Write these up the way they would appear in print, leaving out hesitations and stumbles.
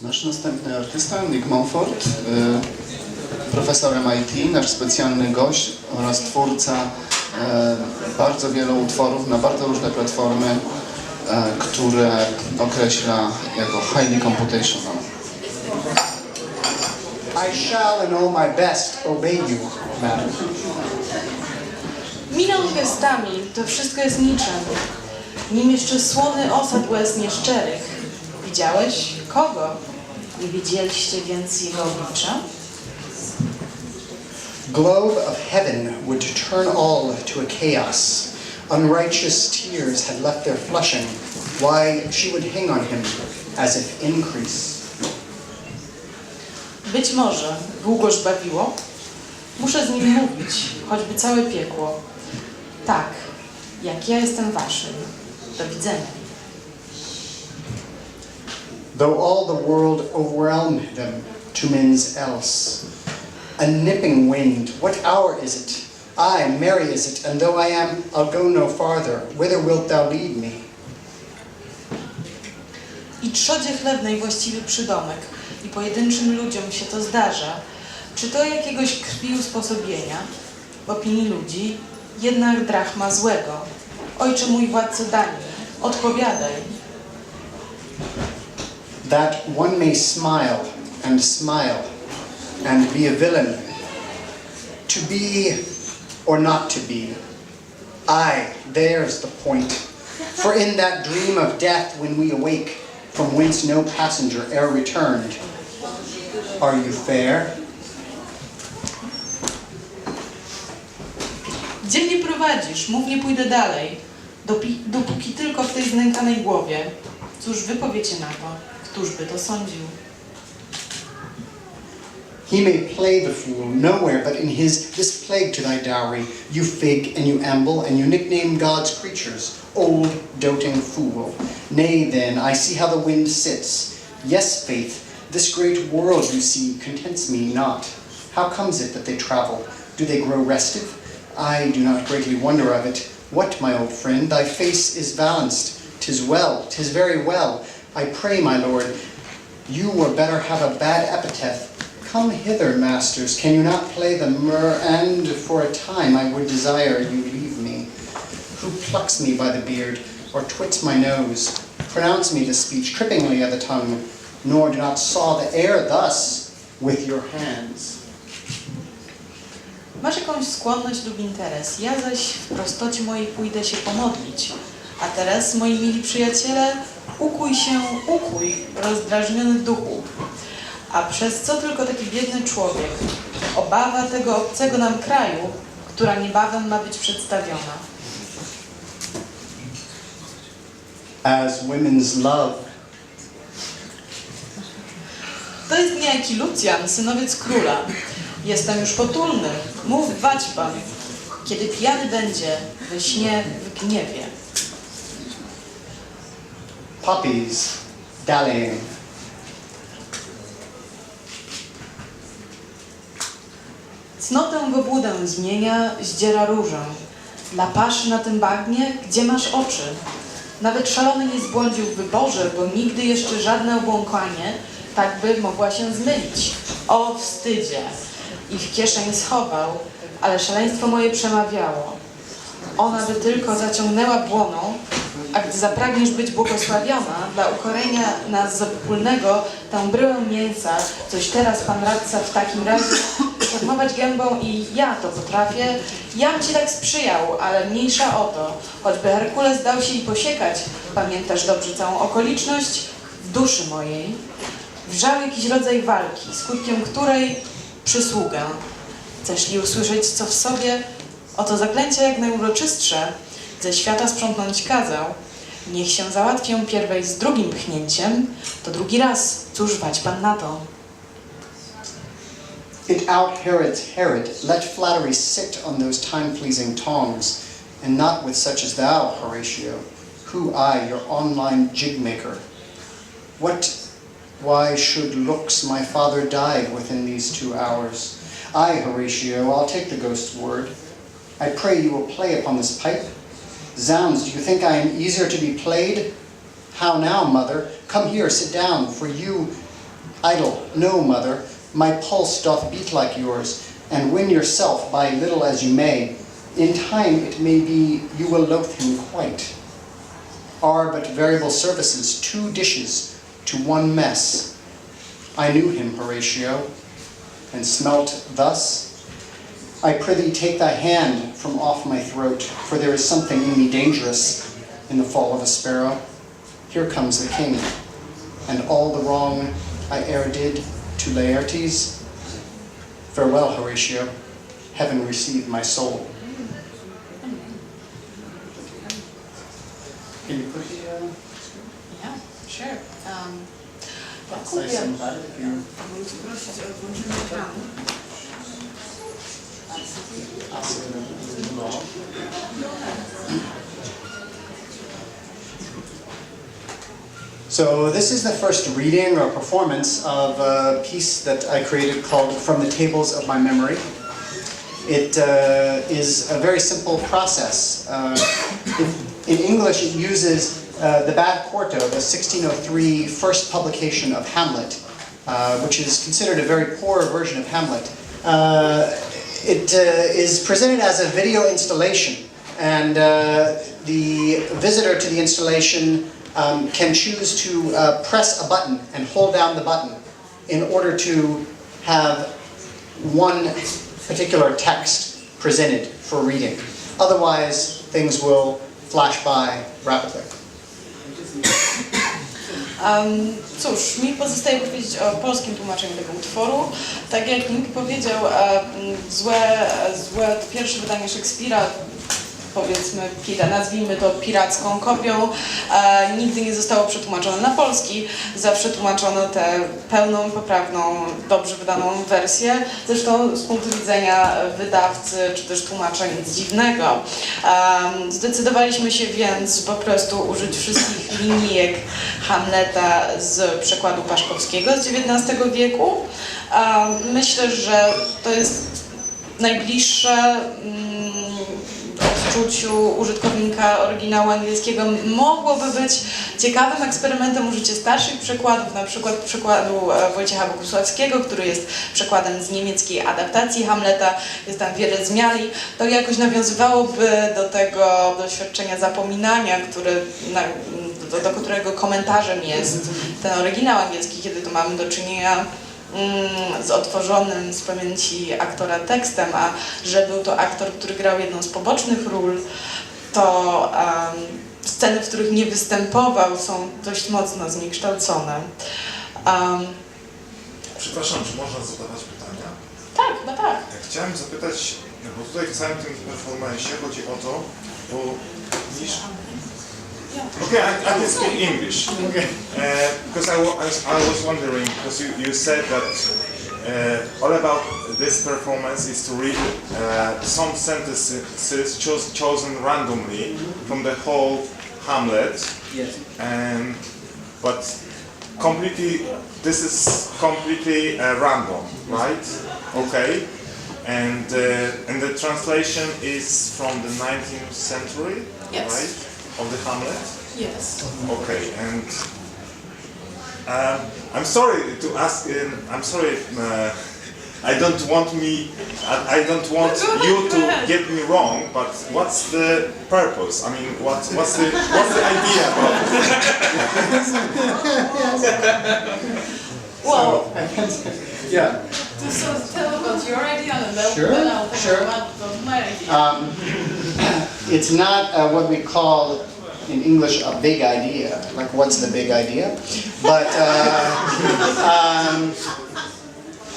Nasz następny artysta, Nicka Montfort, profesor MIT, nasz specjalny gość oraz twórca bardzo wielu utworów na bardzo różne platformy, które określa jako highly computational. I shall in all my best obey you, madam. Miną gestami, to wszystko jest niczym. Nim jeszcze słony osad łez nieszczerych. Widziałeś? Kogo? Nie widzieliście więc jego oblicza? Globe of heaven would turn all to a chaos. Unrighteous tears had left their flushing. Why she would hang on him as if increase. Być może długoż bawiło? Muszę z nim mówić, choćby całe piekło. Tak, jak ja jestem waszym. Do widzenia. Though all the world overwhelmed them, to men's else. A nipping wind, what hour is it? Aye, merry is it, and though I am, I'll go no farther. Whither wilt thou lead me? I trzodzie chlebnej właściwy przydomek, i pojedynczym ludziom się to zdarza. Czy to jakiegoś krwi usposobienia? W opinii ludzi jednak drachma złego. Ojcze mój władco dani, odpowiadaj. That one may smile, and be a villain. To be or not to be. Aye, there's the point. For in that dream of death when we awake, from whence no passenger e'er returned, are you fair? Gdzie mnie prowadzisz? Mów, nie pójdę dalej. Dopóki tylko w tej znękanej głowie. Cóż wy powiecie na to? Któż by to sądził? He may play the fool nowhere but in his this plague to thy dowry, you fig and you amble and you nickname God's creatures, old doting fool. Nay then, I see how the wind sits. Yes, faith, this great world you see contents me not. How comes it that they travel? Do they grow restive? I do not greatly wonder of it. What, my old friend, thy face is balanced. 'Tis well, 'tis very well. I pray, my lord, you were better have a bad epithet. Come hither, masters, can you not play the myrrh, and for a time I would desire you leave me. Who plucks me by the beard, or twits my nose? Pronounce me the speech trippingly of the tongue, nor do not saw the air thus with your hands. Masz jakąś skłonność lub interes, ja zaś w prostocie mojej pójdę się pomodlić. A teraz, moi mili przyjaciele, ukuj, rozdrażniony duchu. A przez co tylko taki biedny człowiek? Obawa tego obcego nam kraju, która niebawem ma być przedstawiona. As women's love. To jest niejaki Lucjan, synowiec króla. Jestem już potulny. Mów, wać pan, kiedy pijany będzie, we śnie, w gniewie. Poppies dallying. Cnotę w obłudę zmienia, zdziera różę. Dla paszy na tym bagnie, gdzie masz oczy? Nawet szalony nie zbłądził w wyborze, bo nigdy jeszcze żadne obłąkanie tak by mogła się zmylić. O wstydzie! I w kieszeń schował, ale szaleństwo moje przemawiało. Ona by tylko zaciągnęła błoną, a gdy zapragniesz być błogosławiona, dla ukorenia nas za popólnego tę bryłę mięsa, coś teraz pan radca w takim razie szarmować gębą i ja to potrafię, jam ci tak sprzyjał, ale mniejsza o to, choćby Herkules dał się i posiekać, pamiętasz dobrze całą okoliczność, w duszy mojej wrzał jakiś rodzaj walki, skutkiem której przysługę. Chcesz li usłyszeć, co w sobie? Oto zaklęcia jak najuroczystsze ze świata sprzątnąć kazał. Niech się załatwią pierwej z drugim pchnięciem, to drugi raz, cóż wać pan na to? It out Herod's Herod, let flattery sit on those time-pleasing tongs, and not with such as thou, Horatio, who I, your online jig-maker. Why should looks my father died within these 2 hours? I, Horatio, I'll take the ghost's word. I pray you will play upon this pipe. Zounds, do you think I am easier to be played? How now, mother? Come here, sit down, for you Idle, no, mother, my pulse doth beat like yours, and win yourself by little as you may. In time it may be you will loathe him quite. Are but variable services, 2 dishes to 1 mess. I knew him, Horatio, and smelt thus. I prithee take thy hand from off my throat, for there is something in me dangerous in the fall of a sparrow. Here comes the king, and all the wrong I e'er did to Laertes. Farewell, Horatio, heaven receive my soul. Can you put the Yeah, sure. say somebody if you... So this is the first reading or performance of a piece that I created called From the Tables of My Memory. It is a very simple process. In English it uses the Bad Quarto, the 1603 first publication of Hamlet, which is considered a very poor version of Hamlet. It is presented as a video installation, and the visitor to the installation can choose to press a button and hold down the button in order to have one particular text presented for reading. Otherwise, things will flash by rapidly. Cóż, mi pozostaje powiedzieć o polskim tłumaczeniu tego utworu. Tak jak Nick powiedział, złe pierwsze wydanie Szekspira, powiedzmy, nazwijmy to piracką kopią, nigdy nie zostało przetłumaczone na polski. Zawsze tłumaczono tę pełną, poprawną, dobrze wydaną wersję. Zresztą z punktu widzenia wydawcy, czy też tłumacza nic dziwnego. Zdecydowaliśmy się więc po prostu użyć wszystkich linijek Hamleta z przekładu Paszkowskiego z XIX wieku. Myślę, że to jest najbliższe odczuciu użytkownika oryginału angielskiego. Mogłoby być ciekawym eksperymentem użycie starszych przekładów, na przykład przekładu Wojciecha Bogusławskiego, który jest przekładem z niemieckiej adaptacji Hamleta. Jest tam wiele zmian i to jakoś nawiązywałoby do tego doświadczenia zapominania, do którego komentarzem jest ten oryginał angielski, kiedy to mamy do czynienia z otworzonym z pamięci aktora tekstem, a że był to aktor, który grał jedną z pobocznych ról, to sceny, w których nie występował, są dość mocno zniekształcone. Przepraszam, czy można zadawać pytania? Tak, no tak. Chciałem zapytać, bo tutaj w całym tym performance'ie chodzi o to, bo niż... Okay, I can speak English. Okay. Because I was wondering, because you said that all about this performance is to read some sentences chosen randomly from the whole Hamlet. Yes. But this is completely random, right? Okay. And the translation is from the 19th century, Yes. right? Of the Hamlet? Yes. Okay, and I'm sorry to ask. I'm sorry. I don't want you to get me wrong. But what's the purpose? I mean, what's the idea about it? Well, Yeah. so tell about your idea and then Sure, I'll sure. talk about my idea. It's not what we call in English a big idea, like what's the big idea? But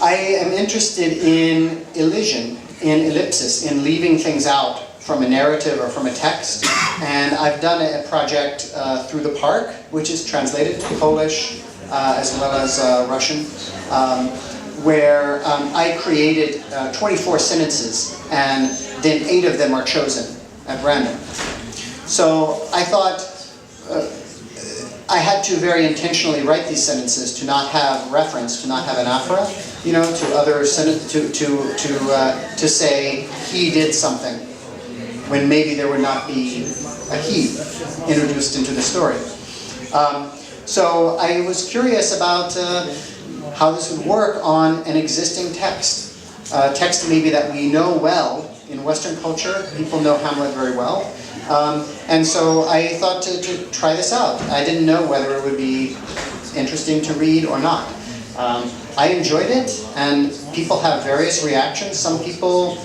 I am interested in elision, in ellipsis, in leaving things out from a narrative or from a text. And I've done a project through the park, which is translated to Polish as well as Russian, where I created 24 sentences, and then 8 of them are chosen at random. So I thought I had to very intentionally write these sentences to not have reference, to not have anaphora, to other to say he did something, when maybe there would not be a he introduced into the story. So I was curious about how this would work on an existing text. Text maybe that we know well. In Western culture, people know Hamlet very well. And so I thought to try this out. I didn't know whether it would be interesting to read or not. I enjoyed it, and people have various reactions. Some people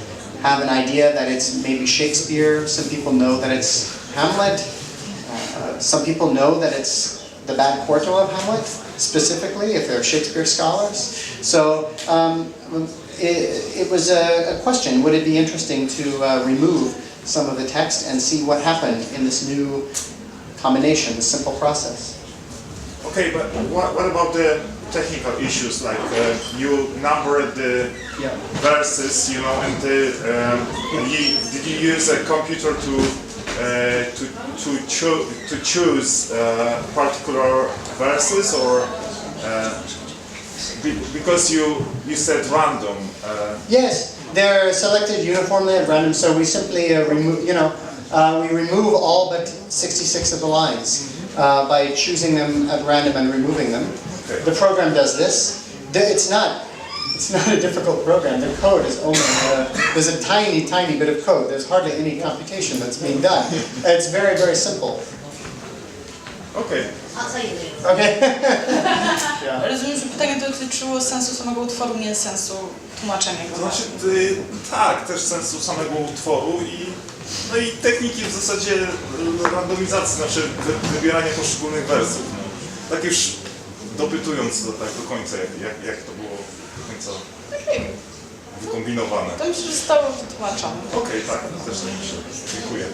have an idea that it's maybe Shakespeare. Some people know that it's Hamlet. Some people know that it's the bad quarto of Hamlet, specifically, if they're Shakespeare scholars. So it was a question, would it be interesting to remove some of the text and see what happened in this new combination, this simple process? Okay, but what about the technical issues, like you numbered the verses, you know, and did you use a computer to choose particular verses, or because you said random? Yes, they're selected uniformly at random, so we simply remove, we remove all but 66 of the lines by choosing them at random and removing them. Okay. The program does this. It's not a difficult program. The code is only, there's a tiny bit of code. There's hardly any computation that's being done. It's very, very simple. Okay. I'll tell you later. Okay. Rozumiem, że pytanie dotyczyło sensu samego utworu, nie sensu tłumaczenia go. To znaczy, tak, też sensu samego utworu i techniki w zasadzie randomizacji, znaczy wybierania poszczególnych wersów. No. Tak już dopytując do końca, jak to było do końca wykombinowane. To myślę, że zostało wytłumaczone. Okej, tak, też tak myślę. Dziękuję.